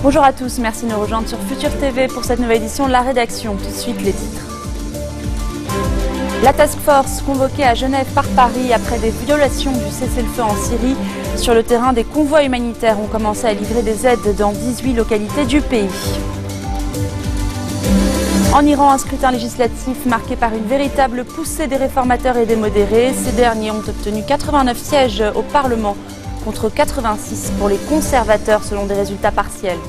Bonjour à tous, merci de nous rejoindre sur Futur TV pour cette nouvelle édition de la rédaction. Tout de suite les titres. La task force convoquée à Genève par Paris après des violations du cessez-le-feu en Syrie. Sur le terrain, des convois humanitaires ont commencé à livrer des aides dans 18 localités du pays. En Iran, un scrutin législatif marqué par une véritable poussée des réformateurs et des modérés. Ces derniers ont obtenu 89 sièges au Parlement contre 86 pour les conservateurs selon des résultats partiels.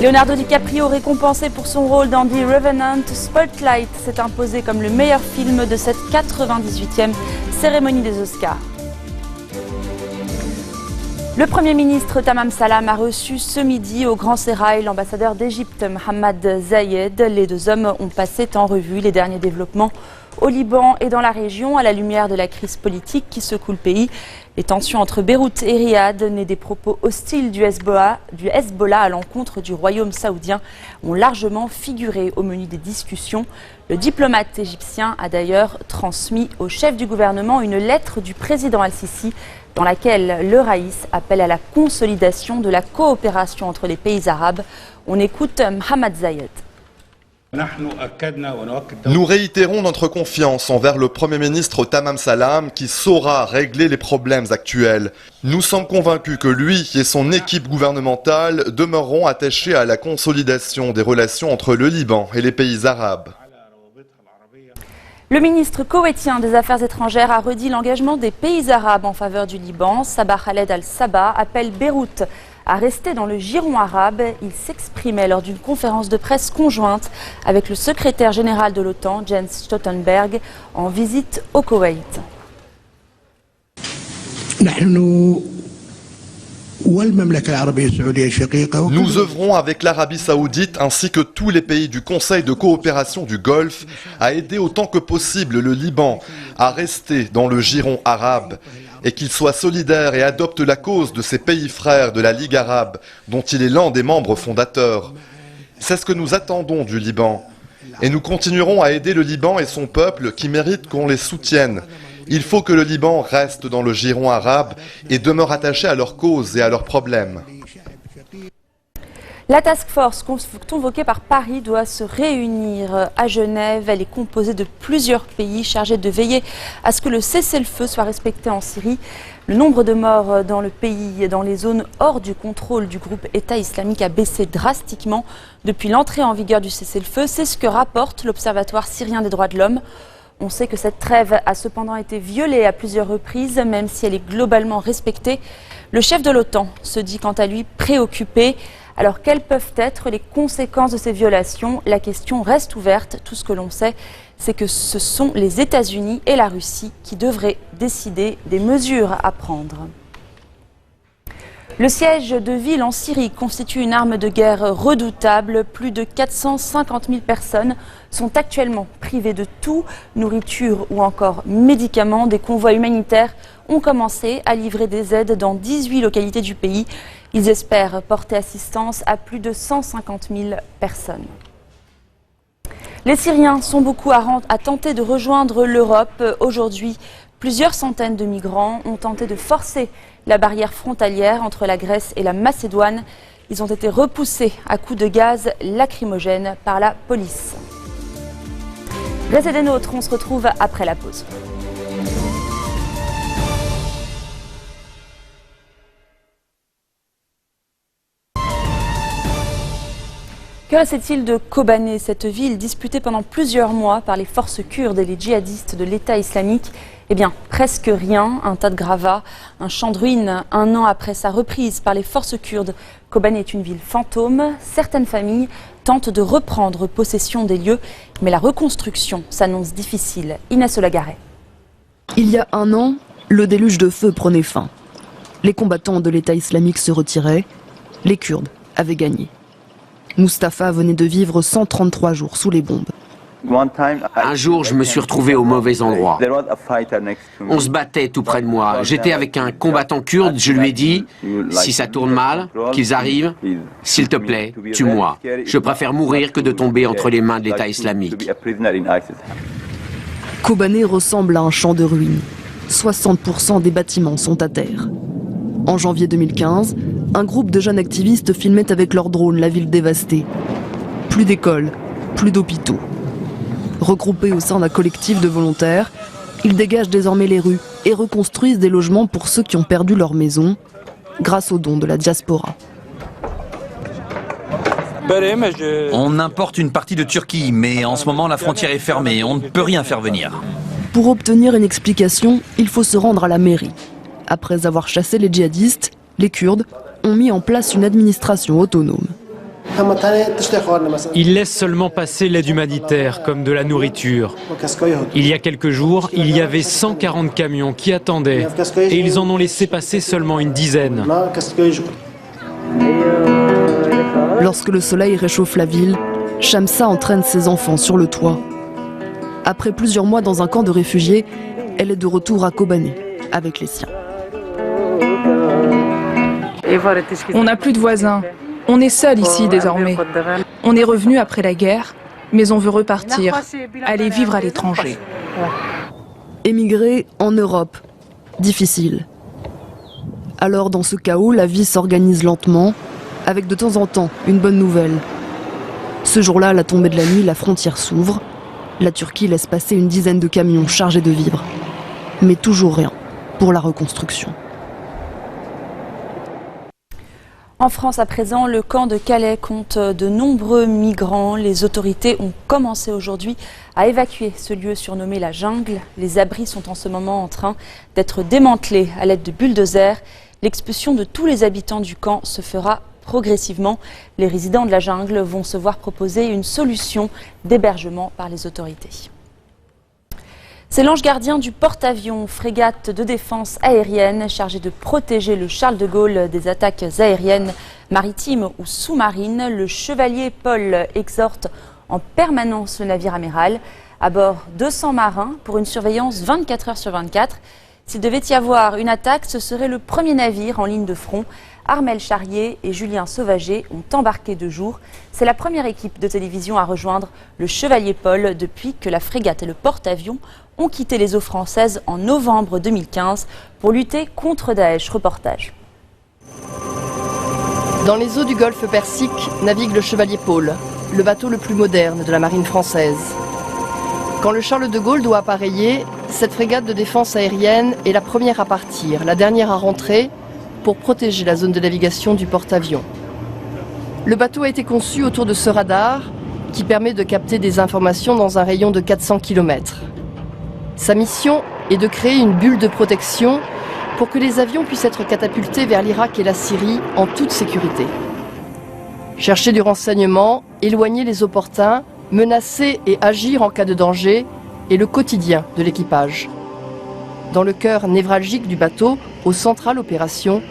Leonardo DiCaprio, récompensé pour son rôle dans The Revenant, Spotlight s'est imposé comme le meilleur film de cette 98e cérémonie des Oscars. Le Premier ministre Tamam Salam a reçu ce midi au Grand Sérail l'ambassadeur d'Égypte, Mohamed Zayed. Les deux hommes ont passé en revue les derniers développements au Liban et dans la région à la lumière de la crise politique qui secoue le pays. Les tensions entre Beyrouth et Riyad, nées des propos hostiles du Hezbollah à l'encontre du royaume saoudien, ont largement figuré au menu des discussions. Le diplomate égyptien a d'ailleurs transmis au chef du gouvernement une lettre du président Al-Sisi dans laquelle le Raïs appelle à la consolidation de la coopération entre les pays arabes. On écoute Mohamed Zayed. Nous réitérons notre confiance envers le Premier ministre Tamam Salam qui saura régler les problèmes actuels. Nous sommes convaincus que lui et son équipe gouvernementale demeureront attachés à la consolidation des relations entre le Liban et les pays arabes. Le ministre koweïtien des Affaires étrangères a redit l'engagement des pays arabes en faveur du Liban. Sabah Khaled Al-Sabah appelle Beyrouth à rester dans le giron arabe. Il s'exprimait lors d'une conférence de presse conjointe avec le secrétaire général de l'OTAN, Jens Stoltenberg, en visite au Koweït. Nous œuvrons avec l'Arabie Saoudite ainsi que tous les pays du Conseil de coopération du Golfe à aider autant que possible le Liban à rester dans le giron arabe et qu'il soit solidaire et adopte la cause de ses pays frères de la Ligue arabe dont il est l'un des membres fondateurs. C'est ce que nous attendons du Liban et nous continuerons à aider le Liban et son peuple qui méritent qu'on les soutienne. Il faut que le Liban reste dans le giron arabe et demeure attaché à leur cause et à leurs problèmes. La task force convoquée par Paris doit se réunir à Genève. Elle est composée de plusieurs pays chargés de veiller à ce que le cessez-le-feu soit respecté en Syrie. Le nombre de morts dans le pays, dans les zones hors du contrôle du groupe État islamique a baissé drastiquement depuis l'entrée en vigueur du cessez-le-feu. C'est ce que rapporte l'Observatoire syrien des droits de l'homme. On sait que cette trêve a cependant été violée à plusieurs reprises, même si elle est globalement respectée. Le chef de l'OTAN se dit quant à lui préoccupé. Alors quelles peuvent être les conséquences de ces violations? La question reste ouverte. Tout ce que l'on sait, c'est que ce sont les États-Unis et la Russie qui devraient décider des mesures à prendre. Le siège de ville en Syrie constitue une arme de guerre redoutable. Plus de 450 000 personnes sont actuellement privées de tout, nourriture ou encore médicaments. Des convois humanitaires ont commencé à livrer des aides dans 18 localités du pays. Ils espèrent porter assistance à plus de 150 000 personnes. Les Syriens sont beaucoup à tenter de rejoindre l'Europe. Aujourd'hui, plusieurs centaines de migrants ont tenté de forcer la barrière frontalière entre la Grèce et la Macédoine. Ils ont été repoussés à coups de gaz lacrymogène par la police. Restez des nôtres, on se retrouve après la pause. Que reste-t-il de Kobané, cette ville disputée pendant plusieurs mois par les forces kurdes et les djihadistes de l'État islamique? Eh bien, presque rien, un tas de gravats, un champ de ruines. Un an après sa reprise par les forces kurdes, Kobané est une ville fantôme. Certaines familles tentent de reprendre possession des lieux, mais la reconstruction s'annonce difficile. Inès Olagaret. Il y a un an, le déluge de feu prenait fin. Les combattants de l'État islamique se retiraient, les Kurdes avaient gagné. Mustapha venait de vivre 133 jours sous les bombes. Un jour, je me suis retrouvé au mauvais endroit. On se battait tout près de moi. J'étais avec un combattant kurde. Je lui ai dit, si ça tourne mal, qu'ils arrivent, s'il te plaît, tue-moi. Je préfère mourir que de tomber entre les mains de l'État islamique. Kobané ressemble à un champ de ruines. 60% des bâtiments sont à terre. En janvier 2015, un groupe de jeunes activistes filmait avec leur drone la ville dévastée. Plus d'écoles, plus d'hôpitaux. Regroupés au sein d'un collectif de volontaires, ils dégagent désormais les rues et reconstruisent des logements pour ceux qui ont perdu leur maison, grâce aux dons de la diaspora. On importe une partie de Turquie, mais en ce moment la frontière est fermée, on ne peut rien faire venir. Pour obtenir une explication, il faut se rendre à la mairie. Après avoir chassé les djihadistes, les Kurdes ont mis en place une administration autonome. Ils laissent seulement passer l'aide humanitaire, comme de la nourriture. Il y a quelques jours, il y avait 140 camions qui attendaient, et ils en ont laissé passer seulement une dizaine. Lorsque le soleil réchauffe la ville, Shamsa entraîne ses enfants sur le toit. Après plusieurs mois dans un camp de réfugiés, elle est de retour à Kobané avec les siens. On n'a plus de voisins. On est seul ici désormais. On est revenu après la guerre, mais on veut repartir, aller vivre à l'étranger. Émigrer en Europe, difficile. Alors dans ce chaos, la vie s'organise lentement, avec de temps en temps une bonne nouvelle. Ce jour-là, à la tombée de la nuit, la frontière s'ouvre. La Turquie laisse passer une dizaine de camions chargés de vivres. Mais toujours rien pour la reconstruction. En France, à présent, le camp de Calais compte de nombreux migrants. Les autorités ont commencé aujourd'hui à évacuer ce lieu surnommé la jungle. Les abris sont en ce moment en train d'être démantelés à l'aide de bulldozers. L'expulsion de tous les habitants du camp se fera progressivement. Les résidents de la jungle vont se voir proposer une solution d'hébergement par les autorités. C'est l'ange gardien du porte-avions, frégate de défense aérienne chargée de protéger le Charles de Gaulle des attaques aériennes, maritimes ou sous-marines. Le chevalier Paul exhorte en permanence le navire amiral. À bord, 200 marins pour une surveillance 24 heures sur 24. S'il devait y avoir une attaque, ce serait le premier navire en ligne de front. Armel Charrier et Julien Sauvager ont embarqué de jour. C'est la première équipe de télévision à rejoindre le Chevalier Paul depuis que la frégate et le porte-avions ont quitté les eaux françaises en novembre 2015 pour lutter contre Daesh. Reportage. Dans les eaux du golfe Persique navigue le Chevalier Paul, le bateau le plus moderne de la marine française. Quand le Charles de Gaulle doit appareiller, cette frégate de défense aérienne est la première à partir, la dernière à rentrer, pour protéger la zone de navigation du porte-avions. Le bateau a été conçu autour de ce radar qui permet de capter des informations dans un rayon de 400 km. Sa mission est de créer une bulle de protection pour que les avions puissent être catapultés vers l'Irak et la Syrie en toute sécurité. Chercher du renseignement, éloigner les opportuns, menacer et agir en cas de danger est le quotidien de l'équipage. Dans le cœur névralgique du bateau, au central opération,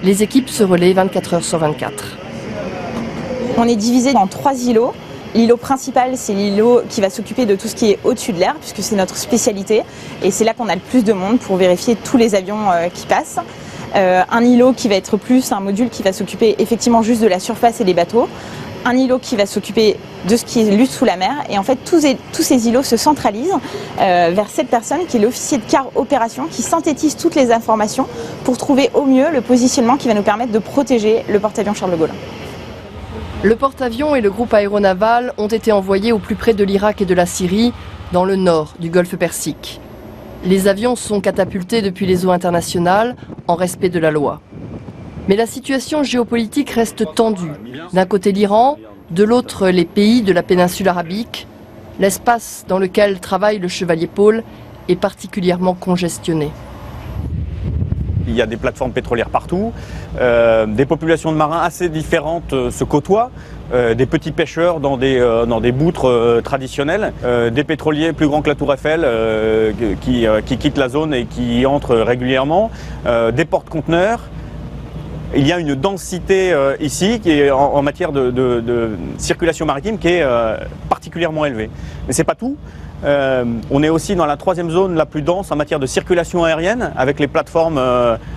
les équipes se relaient 24 heures sur 24. On est divisé en 3 îlots. L'îlot principal, c'est l'îlot qui va s'occuper de tout ce qui est au-dessus de l'air, puisque c'est notre spécialité. Et c'est là qu'on a le plus de monde pour vérifier tous les avions qui passent. Un îlot qui va être plus un module qui va s'occuper effectivement juste de la surface et des bateaux. Un îlot qui va s'occuper de ce qui est lutte sous la mer. Et en fait, tous ces îlots se centralisent vers cette personne qui est l'officier de quart opération, qui synthétise toutes les informations pour trouver au mieux le positionnement qui va nous permettre de protéger le porte-avions Charles de Gaulle. Le porte-avions et le groupe aéronaval ont été envoyés au plus près de l'Irak et de la Syrie, dans le nord du golfe Persique. Les avions sont catapultés depuis les eaux internationales, en respect de la loi. Mais la situation géopolitique reste tendue. D'un côté l'Iran, de l'autre les pays de la péninsule arabique. L'espace dans lequel travaille le Chevalier Paul est particulièrement congestionné. Il y a des plateformes pétrolières partout, des populations de marins assez différentes se côtoient, des petits pêcheurs dans des boutres traditionnelles, des pétroliers plus grands que la Tour Eiffel qui quittent la zone et qui entrent régulièrement, des porte-conteneurs. Il y a une densité ici qui est en matière de circulation maritime qui est particulièrement élevée. Mais ce n'est pas tout. On est aussi dans la 3e zone la plus dense en matière de circulation aérienne avec les plateformes,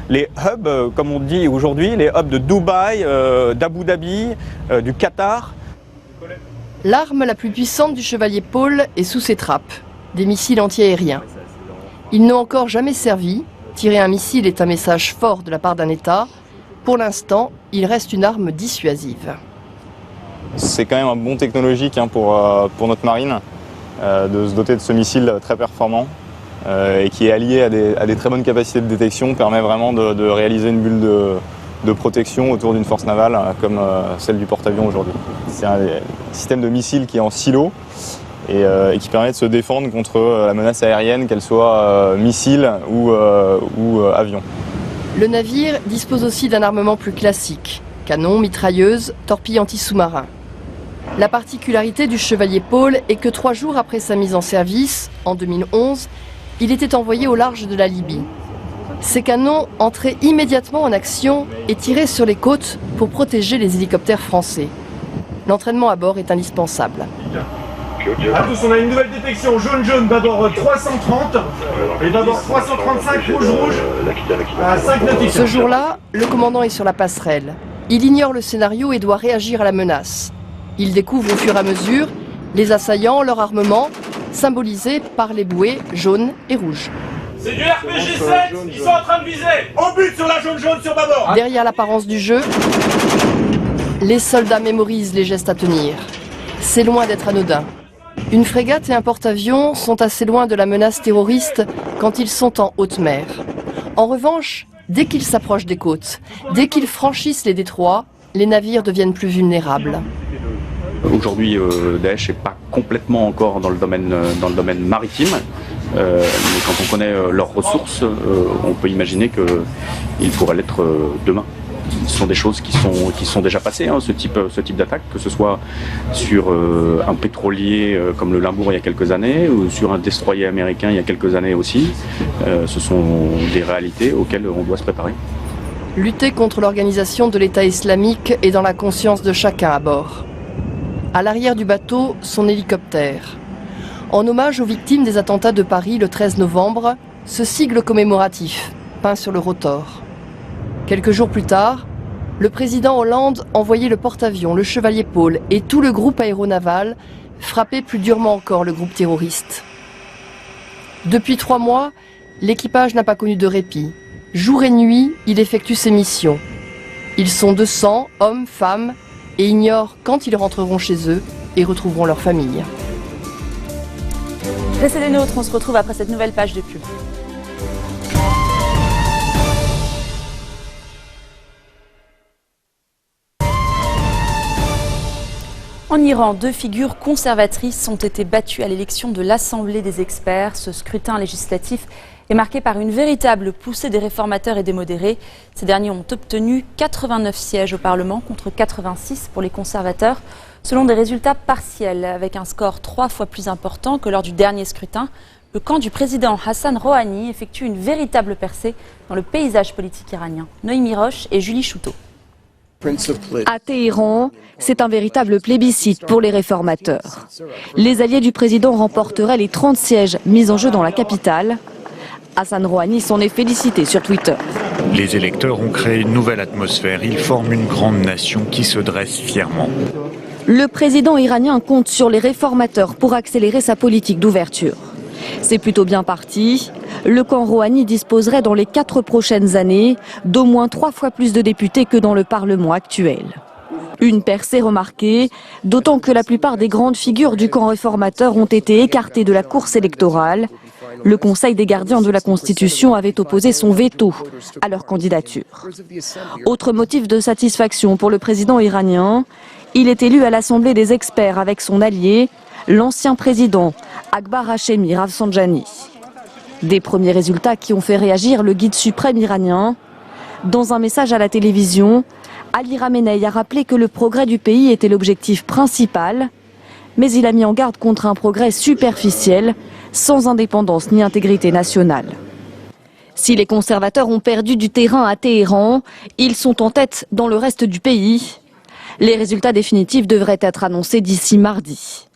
les hubs comme on dit aujourd'hui, les hubs de Dubaï, d'Abu Dhabi, du Qatar. L'arme la plus puissante du Chevalier Paul est sous ses trappes, des missiles antiaériens. Ils n'ont encore jamais servi, Tirer un missile est un message fort de la part d'un État. Pour l'instant, il reste une arme dissuasive. C'est quand même un bond technologique pour notre marine de se doter de ce missile très performant et qui est allié à des très bonnes capacités de détection, permet vraiment de réaliser une bulle de protection autour d'une force navale comme celle du porte-avions aujourd'hui. C'est un système de missile qui est en silo et qui permet de se défendre contre la menace aérienne, qu'elle soit missile ou avion. Le navire dispose aussi d'un armement plus classique, canons, mitrailleuses, torpilles anti-sous-marins. La particularité du Chevalier Paul est que 3 jours après sa mise en service, en 2011, il était envoyé au large de la Libye. Ces canons entraient immédiatement en action et tiraient sur les côtes pour protéger les hélicoptères français. L'entraînement à bord est indispensable. À tous, on a une nouvelle détection jaune-jaune, d'abord 330 et d'abord 335 rouge-rouge à 5 nautiques. Ce jour-là, le commandant est sur la passerelle. Il ignore le scénario et doit réagir à la menace. Il découvre au fur et à mesure les assaillants, leur armement, symbolisés par les bouées jaunes et rouges. C'est du RPG-7, ils sont en train de viser. On bute sur la jaune-jaune sur bâbord. Derrière l'apparence du jeu, les soldats mémorisent les gestes à tenir. C'est loin d'être anodin. Une frégate et un porte-avions sont assez loin de la menace terroriste quand ils sont en haute mer. En revanche, dès qu'ils s'approchent des côtes, dès qu'ils franchissent les détroits, les navires deviennent plus vulnérables. Aujourd'hui, Daesh n'est pas complètement encore dans le domaine maritime, mais quand on connaît leurs ressources, on peut imaginer qu'ils pourraient l'être demain. Ce sont des choses qui sont déjà passées, ce type d'attaque, que ce soit sur un pétrolier comme le Limbourg il y a quelques années, ou sur un destroyer américain il y a quelques années aussi. Ce sont des réalités auxquelles on doit se préparer. Lutter contre l'organisation de l'État islamique est dans la conscience de chacun à bord. À l'arrière du bateau, son hélicoptère. En hommage aux victimes des attentats de Paris le 13 novembre, ce sigle commémoratif, peint sur le rotor. Quelques jours plus tard, le président Hollande envoyait le porte-avions, le Chevalier Paul et tout le groupe aéronaval frapper plus durement encore le groupe terroriste. Depuis 3 mois, l'équipage n'a pas connu de répit. Jour et nuit, il effectue ses missions. Ils sont 200, hommes, femmes, et ignorent quand ils rentreront chez eux et retrouveront leur famille. Restez des nôtres, on se retrouve après cette nouvelle page de pub. En Iran, 2 figures conservatrices ont été battues à l'élection de l'Assemblée des experts. Ce scrutin législatif est marqué par une véritable poussée des réformateurs et des modérés. Ces derniers ont obtenu 89 sièges au Parlement contre 86 pour les conservateurs, selon des résultats partiels. Avec un score 3 fois plus important que lors du dernier scrutin, le camp du président Hassan Rouhani effectue une véritable percée dans le paysage politique iranien. Noémie Roche et Julie Chouteau. À Téhéran, c'est un véritable plébiscite pour les réformateurs. Les alliés du président remporteraient les 30 sièges mis en jeu dans la capitale. Hassan Rouhani s'en est félicité sur Twitter. Les électeurs ont créé une nouvelle atmosphère. Ils forment une grande nation qui se dresse fièrement. Le président iranien compte sur les réformateurs pour accélérer sa politique d'ouverture. C'est plutôt bien parti. Le camp Rouhani disposerait dans les 4 prochaines années d'au moins 3 fois plus de députés que dans le Parlement actuel. Une percée remarquée, d'autant que la plupart des grandes figures du camp réformateur ont été écartées de la course électorale. Le Conseil des gardiens de la Constitution avait opposé son veto à leur candidature. Autre motif de satisfaction pour le président iranien, il est élu à l'Assemblée des experts avec son allié, l'ancien président Akbar Hachemi Rafsanjani. Des premiers résultats qui ont fait réagir le guide suprême iranien. Dans un message à la télévision, Ali Khamenei a rappelé que le progrès du pays était l'objectif principal, mais il a mis en garde contre un progrès superficiel, sans indépendance ni intégrité nationale. Si les conservateurs ont perdu du terrain à Téhéran, ils sont en tête dans le reste du pays. Les résultats définitifs devraient être annoncés d'ici mardi.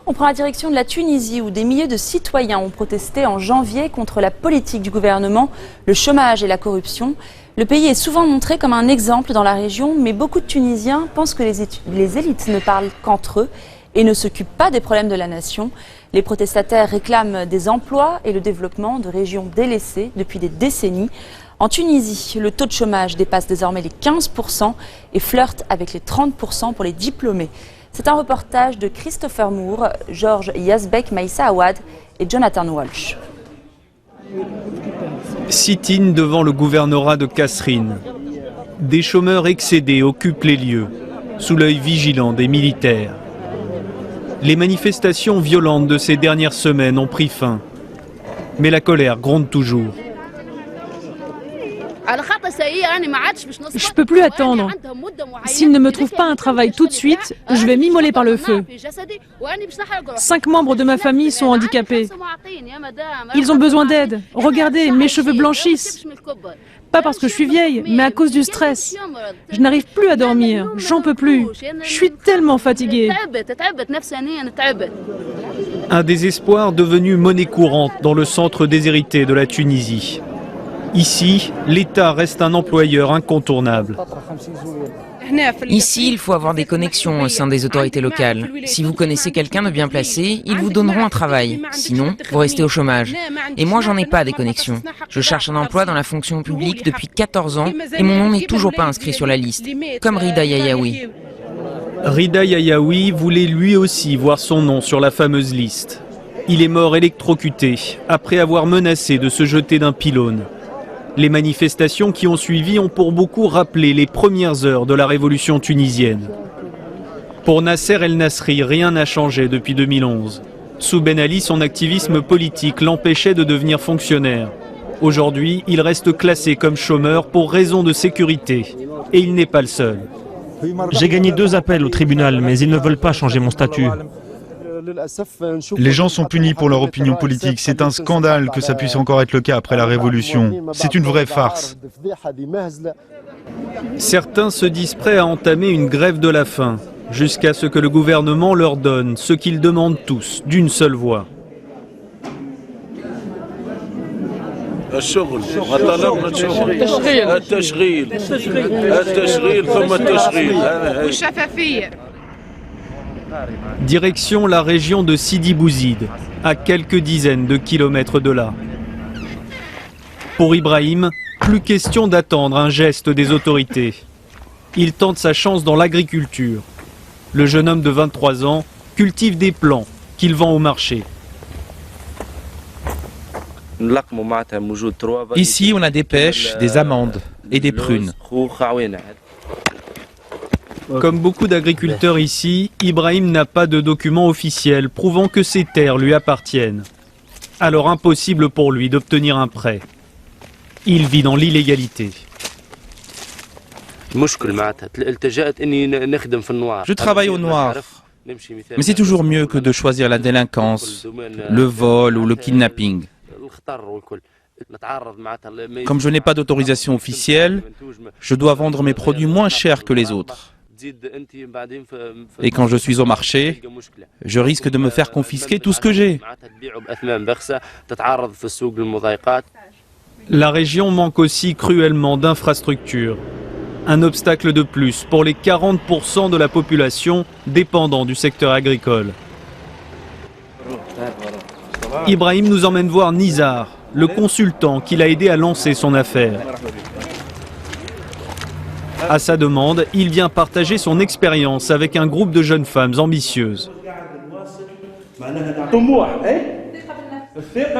On prend la direction de la Tunisie où des milliers de citoyens ont protesté en janvier contre la politique du gouvernement, le chômage et la corruption. Le pays est souvent montré comme un exemple dans la région, mais beaucoup de Tunisiens pensent que les élites ne parlent qu'entre eux et ne s'occupent pas des problèmes de la nation. Les protestataires réclament des emplois et le développement de régions délaissées depuis des décennies. En Tunisie, le taux de chômage dépasse désormais les 15% et flirte avec les 30% pour les diplômés. C'est un reportage de Christopher Moore, Georges Yazbek, Maïssa Awad et Jonathan Walsh. Sit-in devant le gouvernorat de Kasserine. Des chômeurs excédés occupent les lieux, sous l'œil vigilant des militaires. Les manifestations violentes de ces dernières semaines ont pris fin. Mais la colère gronde toujours. Je ne peux plus attendre. S'ils ne me trouvent pas un travail tout de suite, je vais m'immoler par le feu. 5 membres de ma famille sont handicapés. Ils ont besoin d'aide. Regardez, mes cheveux blanchissent. Pas parce que je suis vieille, mais à cause du stress. Je n'arrive plus à dormir, j'en peux plus. Je suis tellement fatiguée. Un désespoir devenu monnaie courante dans le centre déshérité de la Tunisie. Ici, l'État reste un employeur incontournable. Ici, il faut avoir des connexions au sein des autorités locales. Si vous connaissez quelqu'un de bien placé, ils vous donneront un travail. Sinon, vous restez au chômage. Et moi, j'en ai pas des connexions. Je cherche un emploi dans la fonction publique depuis 14 ans et mon nom n'est toujours pas inscrit sur la liste, comme Rida Yayaoui. Rida Yayaoui voulait lui aussi voir son nom sur la fameuse liste. Il est mort électrocuté après avoir menacé de se jeter d'un pylône. Les manifestations qui ont suivi ont pour beaucoup rappelé les premières heures de la révolution tunisienne. Pour Nasser El Nasri, rien n'a changé depuis 2011. Sous Ben Ali, son activisme politique l'empêchait de devenir fonctionnaire. Aujourd'hui, il reste classé comme chômeur pour raison de sécurité. Et il n'est pas le seul. J'ai gagné 2 appels au tribunal, mais ils ne veulent pas changer mon statut. Les gens sont punis pour leur opinion politique. C'est un scandale que ça puisse encore être le cas après la Révolution. C'est une vraie farce. Certains se disent prêts à entamer une grève de la faim, jusqu'à ce que le gouvernement leur donne ce qu'ils demandent tous, d'une seule voix. Direction la région de Sidi Bouzid, à quelques dizaines de kilomètres de là. Pour Ibrahim, plus question d'attendre un geste des autorités. Il tente sa chance dans l'agriculture. Le jeune homme de 23 ans cultive des plants qu'il vend au marché. Ici, on a des pêches, des amandes et des prunes. Comme beaucoup d'agriculteurs ici, Ibrahim n'a pas de documents officiels prouvant que ces terres lui appartiennent. Alors impossible pour lui d'obtenir un prêt. Il vit dans l'illégalité. Je travaille au noir, mais c'est toujours mieux que de choisir la délinquance, le vol ou le kidnapping. Comme je n'ai pas d'autorisation officielle, je dois vendre mes produits moins chers que les autres. Et quand je suis au marché, je risque de me faire confisquer tout ce que j'ai. La région manque aussi cruellement d'infrastructures. Un obstacle de plus pour les 40% de la population dépendant du secteur agricole. Ibrahim nous emmène voir Nizar, le consultant qui l'a aidé à lancer son affaire. À sa demande, il vient partager son expérience avec un groupe de jeunes femmes ambitieuses.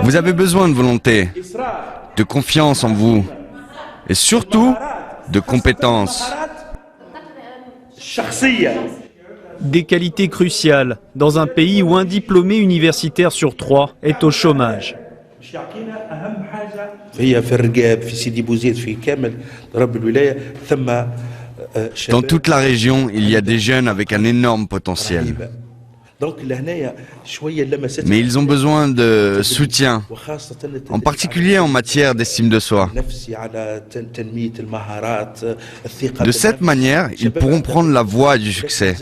Vous avez besoin de volonté, de confiance en vous et surtout de compétences. Des qualités cruciales dans un pays où un diplômé universitaire sur 3 est au chômage. Dans toute la région, il y a des jeunes avec un énorme potentiel. Mais ils ont besoin de soutien, en particulier en matière d'estime de soi. De cette manière, ils pourront prendre la voie du succès.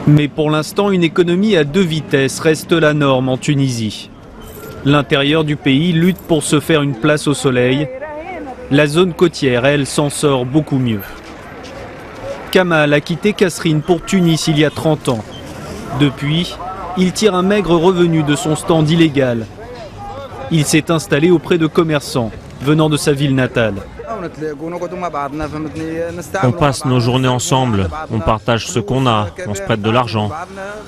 Mais pour l'instant, une économie à 2 vitesses reste la norme en Tunisie. L'intérieur du pays lutte pour se faire une place au soleil, La zone côtière, elle, s'en sort beaucoup mieux. Kamal a quitté Kasserine pour Tunis il y a 30 ans. Depuis, il tire un maigre revenu de son stand illégal. Il s'est installé auprès de commerçants venant de sa ville natale. On passe nos journées ensemble, on partage ce qu'on a, on se prête de l'argent.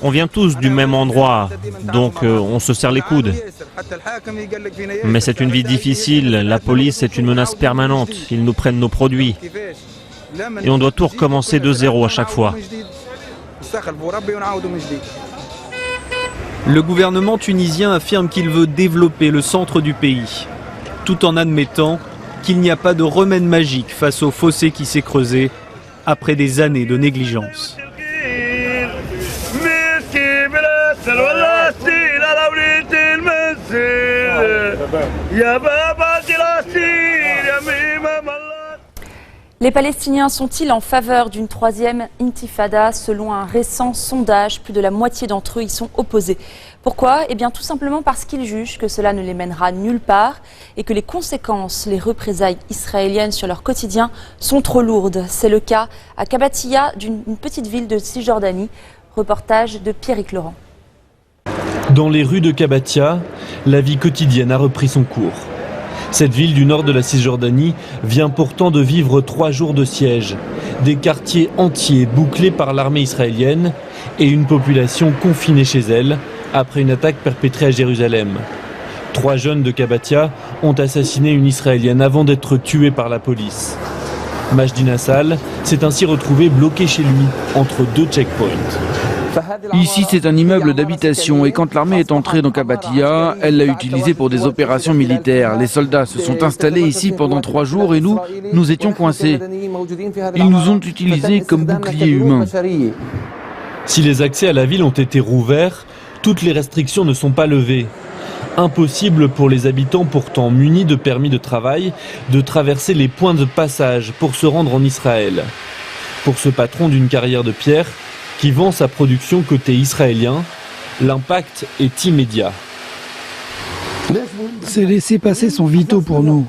On vient tous du même endroit, donc on se serre les coudes. Mais c'est une vie difficile, la police est une menace permanente, ils nous prennent nos produits. Et on doit tout recommencer de zéro à chaque fois. Le gouvernement tunisien affirme qu'il veut développer le centre du pays, tout en admettant qu'il n'y a pas de remède magique face au fossé qui s'est creusé après des années de négligence. Les Palestiniens sont-ils en faveur d'une troisième intifada? Selon un récent sondage, plus de la moitié d'entre eux y sont opposés. Pourquoi? Eh bien tout simplement parce qu'ils jugent que cela ne les mènera nulle part et que les conséquences, les représailles israéliennes sur leur quotidien sont trop lourdes. C'est le cas à Kabatia, d'une petite ville de Cisjordanie. Reportage de Pierrick Laurent. Dans les rues de Kabatia, la vie quotidienne a repris son cours. Cette ville du nord de la Cisjordanie vient pourtant de vivre 3 jours de siège, des quartiers entiers bouclés par l'armée israélienne et une population confinée chez elle après une attaque perpétrée à Jérusalem. 3 jeunes de Kabatia ont assassiné une Israélienne avant d'être tués par la police. Majdi Nassal s'est ainsi retrouvé bloqué chez lui entre 2 checkpoints. Ici, c'est un immeuble d'habitation et quand l'armée est entrée dans Kabatia, elle l'a utilisé pour des opérations militaires. Les soldats se sont installés ici pendant 3 jours et nous étions coincés. Ils nous ont utilisés comme boucliers humains. Si les accès à la ville ont été rouverts, toutes les restrictions ne sont pas levées. Impossible pour les habitants pourtant munis de permis de travail de traverser les points de passage pour se rendre en Israël. Pour ce patron d'une carrière de pierre, qui vend sa production côté israélien, l'impact est immédiat. Ces laissez-passer sont vitaux pour nous,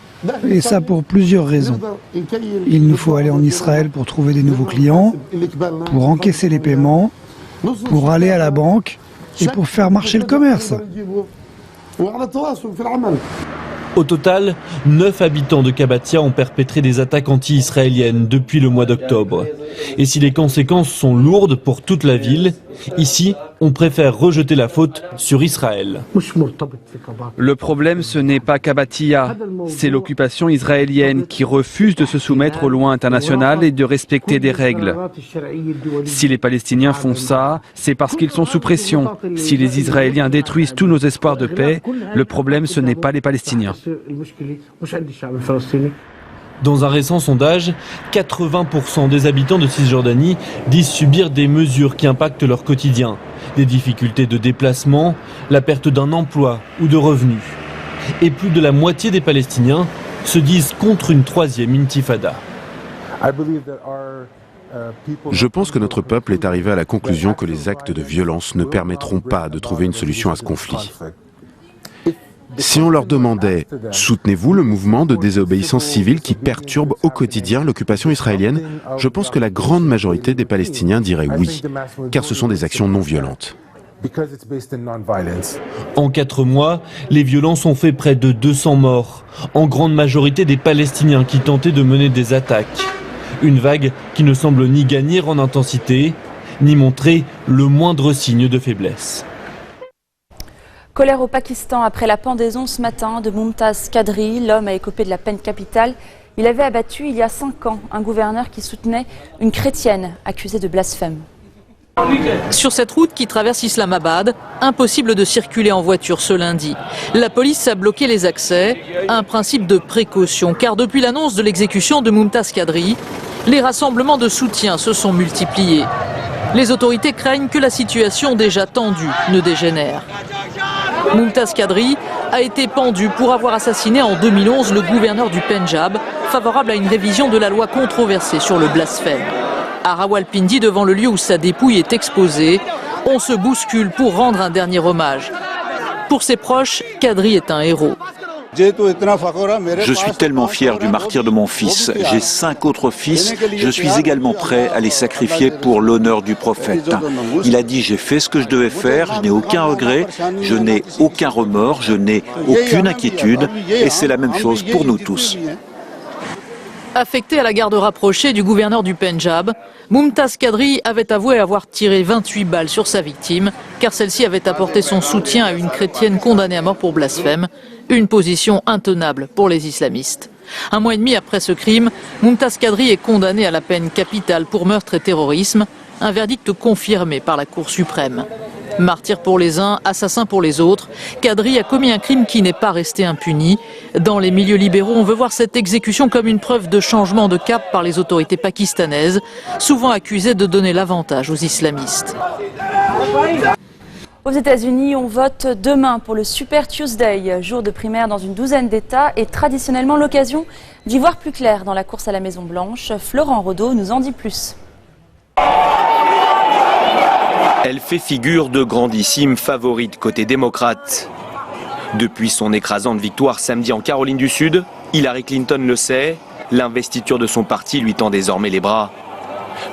et ça pour plusieurs raisons. Il nous faut aller en Israël pour trouver des nouveaux clients, pour encaisser les paiements, pour aller à la banque et pour faire marcher le commerce. Au total, 9 habitants de Kabatia ont perpétré des attaques anti-israéliennes depuis le mois d'octobre. Et si les conséquences sont lourdes pour toute la ville, ici, on préfère rejeter la faute sur Israël. Le problème, ce n'est pas Kabatia, c'est l'occupation israélienne qui refuse de se soumettre aux lois internationales et de respecter des règles. Si les Palestiniens font ça, c'est parce qu'ils sont sous pression. Si les Israéliens détruisent tous nos espoirs de paix, le problème, ce n'est pas les Palestiniens. Dans un récent sondage, 80% des habitants de Cisjordanie disent subir des mesures qui impactent leur quotidien. Des difficultés de déplacement, la perte d'un emploi ou de revenus. Et plus de la moitié des Palestiniens se disent contre une troisième intifada. Je pense que notre peuple est arrivé à la conclusion que les actes de violence ne permettront pas de trouver une solution à ce conflit. Si on leur demandait « Soutenez-vous le mouvement de désobéissance civile qui perturbe au quotidien l'occupation israélienne ?», je pense que la grande majorité des Palestiniens diraient oui, car ce sont des actions non violentes. En 4 mois, les violences ont fait près de 200 morts, en grande majorité des Palestiniens qui tentaient de mener des attaques. Une vague qui ne semble ni gagner en intensité, ni montrer le moindre signe de faiblesse. Colère au Pakistan après la pendaison ce matin de Mumtaz Qadri. L'homme a écopé de la peine capitale. Il avait abattu il y a 5 ans un gouverneur qui soutenait une chrétienne accusée de blasphème. Sur cette route qui traverse Islamabad, impossible de circuler en voiture ce lundi. La police a bloqué les accès, un principe de précaution, car depuis l'annonce de l'exécution de Mumtaz Qadri, les rassemblements de soutien se sont multipliés. Les autorités craignent que la situation déjà tendue ne dégénère. Mumtaz Qadri a été pendu pour avoir assassiné en 2011 le gouverneur du Pendjab, favorable à une révision de la loi controversée sur le blasphème. À Rawalpindi, devant le lieu où sa dépouille est exposée, on se bouscule pour rendre un dernier hommage. Pour ses proches, Qadri est un héros. Je suis tellement fier du martyre de mon fils. J'ai 5 autres fils. Je suis également prêt à les sacrifier pour l'honneur du prophète. Il a dit, j'ai fait ce que je devais faire, je n'ai aucun regret, je n'ai aucun remords, je n'ai aucune inquiétude. Et c'est la même chose pour nous tous. Affecté à la garde rapprochée du gouverneur du Pendjab, Mumtaz Qadri avait avoué avoir tiré 28 balles sur sa victime, car celle-ci avait apporté son soutien à une chrétienne condamnée à mort pour blasphème, une position intenable pour les islamistes. 1 mois et demi après ce crime, Mumtaz Qadri est condamné à la peine capitale pour meurtre et terrorisme, un verdict confirmé par la Cour suprême. Martyr pour les uns, assassin pour les autres, Qadri a commis un crime qui n'est pas resté impuni. Dans les milieux libéraux, on veut voir cette exécution comme une preuve de changement de cap par les autorités pakistanaises, souvent accusées de donner l'avantage aux islamistes. Aux États-Unis, on vote demain pour le Super Tuesday, jour de primaire dans une douzaine d'États et traditionnellement l'occasion d'y voir plus clair dans la course à la Maison-Blanche. Florent Rodeau nous en dit plus. Elle fait figure de grandissime favorite côté démocrate. Depuis son écrasante victoire samedi en Caroline du Sud, Hillary Clinton le sait, l'investiture de son parti lui tend désormais les bras.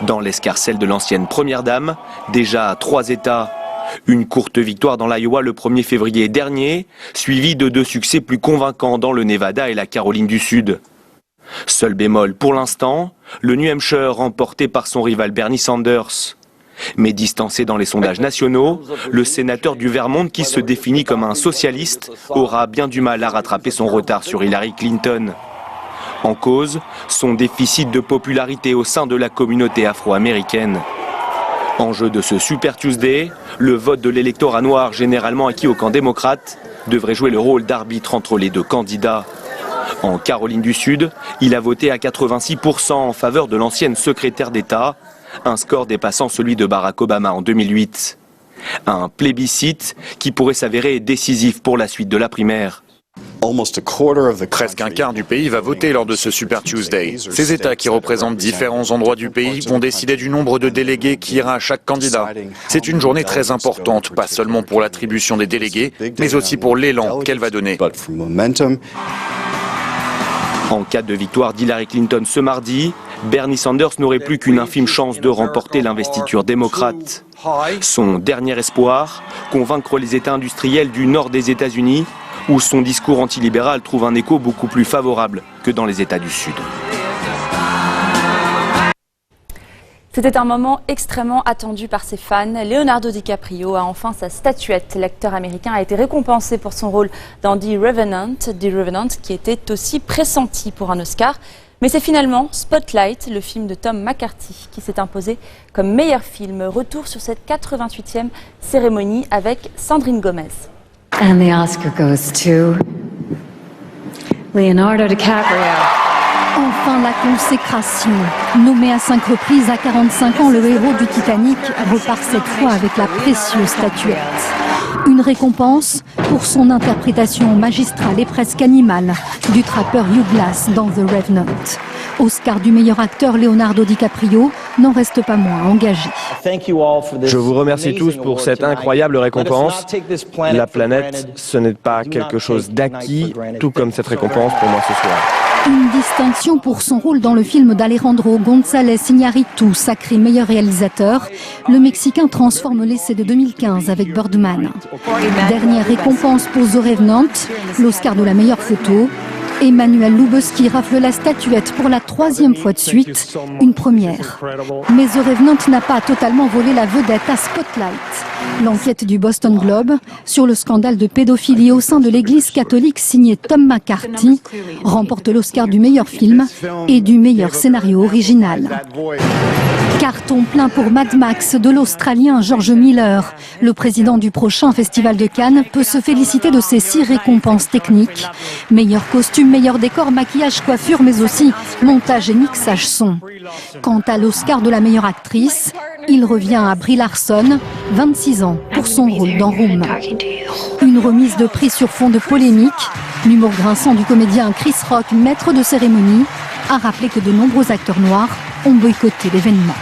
Dans l'escarcelle de l'ancienne première dame, déjà à 3 États, une courte victoire dans l'Iowa le 1er février dernier, suivie de 2 succès plus convaincants dans le Nevada et la Caroline du Sud. Seul bémol pour l'instant, le New Hampshire remporté par son rival Bernie Sanders. Mais distancé dans les sondages nationaux, le sénateur du Vermont qui se définit comme un socialiste aura bien du mal à rattraper son retard sur Hillary Clinton. En cause, son déficit de popularité au sein de la communauté afro-américaine. Enjeu de ce Super Tuesday, le vote de l'électorat noir généralement acquis au camp démocrate devrait jouer le rôle d'arbitre entre les 2 candidats. En Caroline du Sud, il a voté à 86% en faveur de l'ancienne secrétaire d'État, un score dépassant celui de Barack Obama en 2008. Un plébiscite qui pourrait s'avérer décisif pour la suite de la primaire. Presque un quart du pays va voter lors de ce Super Tuesday. Ces États qui représentent différents endroits du pays vont décider du nombre de délégués qui ira à chaque candidat. C'est une journée très importante, pas seulement pour l'attribution des délégués, mais aussi pour l'élan qu'elle va donner. En cas de victoire d'Hillary Clinton ce mardi, Bernie Sanders n'aurait plus qu'une infime chance de remporter l'investiture démocrate. Son dernier espoir, convaincre les États industriels du nord des États-Unis, où son discours antilibéral trouve un écho beaucoup plus favorable que dans les États du Sud. C'était un moment extrêmement attendu par ses fans. Leonardo DiCaprio a enfin sa statuette. L'acteur américain a été récompensé pour son rôle dans The Revenant qui était aussi pressenti pour un Oscar. Mais c'est finalement Spotlight, le film de Tom McCarthy, qui s'est imposé comme meilleur film. Retour sur cette 88e cérémonie avec Sandrine Gomez. And the Oscar goes to Leonardo DiCaprio. Enfin la consécration. Nommé à 5 reprises à 45 ans, le héros du Titanic repart cette fois avec la précieuse statuette. Une récompense pour son interprétation magistrale et presque animale du trappeur Hugh Glass dans The Revenant. Oscar du meilleur acteur, Leonardo DiCaprio n'en reste pas moins engagé. Je vous remercie tous pour cette incroyable récompense. La planète, ce n'est pas quelque chose d'acquis, tout comme cette récompense pour moi ce soir. Une distinction pour son rôle dans le film d'Alejandro González Iñárritu, sacré meilleur réalisateur. Le Mexicain transforme l'essai de 2015 avec Birdman. Dernière récompense pour The Revenant, l'Oscar de la meilleure photo. Emmanuel Lubezki rafle la statuette pour la 3e fois de suite, une première. Mais The Revenant n'a pas totalement volé la vedette à Spotlight. L'enquête du Boston Globe sur le scandale de pédophilie au sein de l'église catholique signée Tom McCarthy remporte l'Oscar du meilleur film et du meilleur scénario original. Carton plein pour Mad Max de l'Australien George Miller. Le président du prochain Festival de Cannes peut se féliciter de ses 6 récompenses techniques. Meilleur costume, meilleur décor, maquillage, coiffure, mais aussi montage et mixage son. Quant à l'Oscar de la meilleure actrice, il revient à Brie Larson, 26 ans, pour son rôle dans Room. Une remise de prix sur fond de polémique. L'humour grinçant du comédien Chris Rock, maître de cérémonie, a rappelé que de nombreux acteurs noirs ont boycotté l'événement.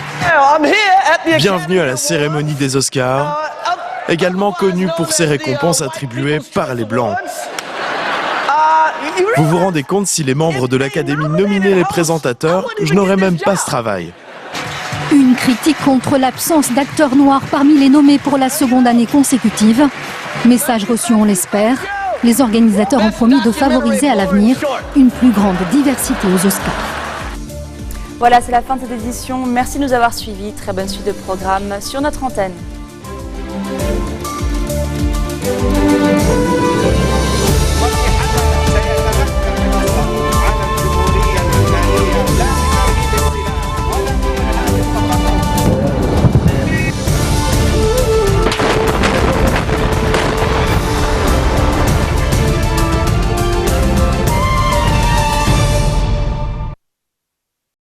Bienvenue à la cérémonie des Oscars, également connue pour ses récompenses attribuées par les Blancs. Vous vous rendez compte, si les membres de l'Académie nominaient les présentateurs, je n'aurais même pas ce travail. Une critique contre l'absence d'acteurs noirs parmi les nommés pour la seconde année consécutive. Message reçu, on l'espère. Les organisateurs ont promis de favoriser à l'avenir une plus grande diversité aux Oscars. Voilà, c'est la fin de cette édition. Merci de nous avoir suivis. Très bonne suite de programme sur notre antenne.